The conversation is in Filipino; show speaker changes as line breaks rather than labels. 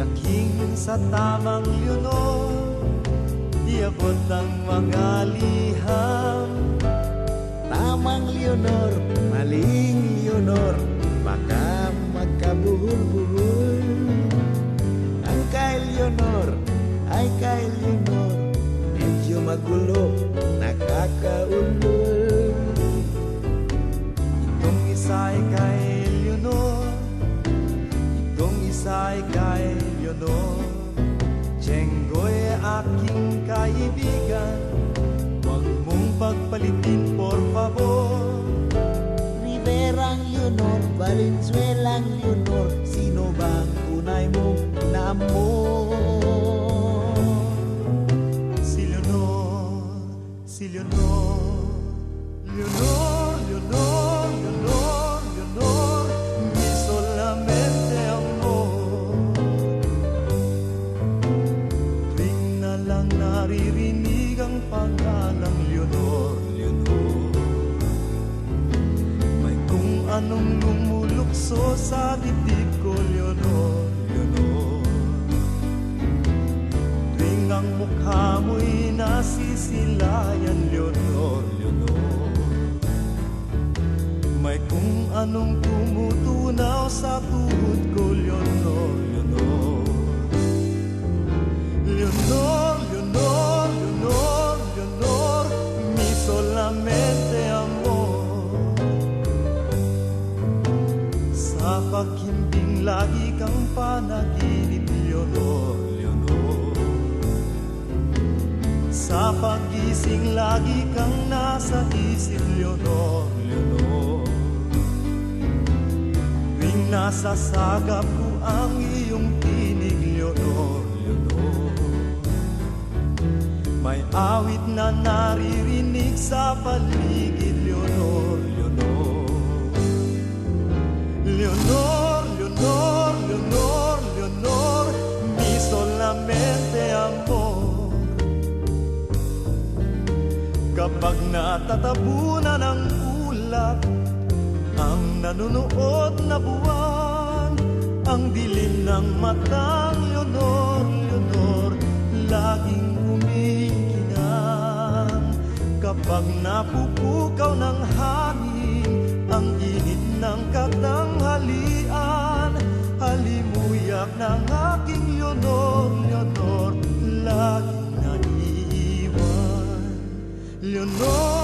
Tiyaking sa tamang Leonor, iabot ang mga liham.
Tamang Leonor, maling Leonor, baka magkabuhol-buhol. Ang kay Leonor ay kay Leonor, medyo magulo, nakakaulol.
Itong isa ay kay Leonor, itong isa ay kay Leonor. Jenggoy aking kaibigan, huwag mong pagpalitin por favor.
Riverang Leonor, Valenzuelang Leonor, sino bang tunay mong naamor?
Si Leonor, si Leonor, Leonor, Leonor, Leonor, Leonor, mi solamente amor. Tuwing na lang naririnig ang pangalang Leonor, Leonor, may kung anong lumulukso sa dibdib ko, Leonor, Leonor. Tuwing ang mukha mo'y nasisilayan, Leonor, Leonor, may kung anong tumutunaw sa tuhod ko, Leonor, Leonor. Leonor, Leonor, Leonor, Leonor, mi solamente amor. Sa paghimbing lagi kang panaginip, Leonor, Leonor. Sa pagising lagi kang nasa isip, Leonor, Leonor. Tuwing nasa sagap ko ang iyong tinig, Leonor, Leonor, may awit na naririnig sa paligid, Leonor, Leonor. Leonor, Leonor, Leonor, Leonor, mi solamente amor. Kapag natatabunan ng ulap ang nanunood na buwan, ang dilim ng matang Leonor, Leonor, laging kumikinang. Kapag napupukaw ng hangin ang init ng katanghalian, halimuyak ng aking Leonor, Leonor, laging naiiwan. Leonor,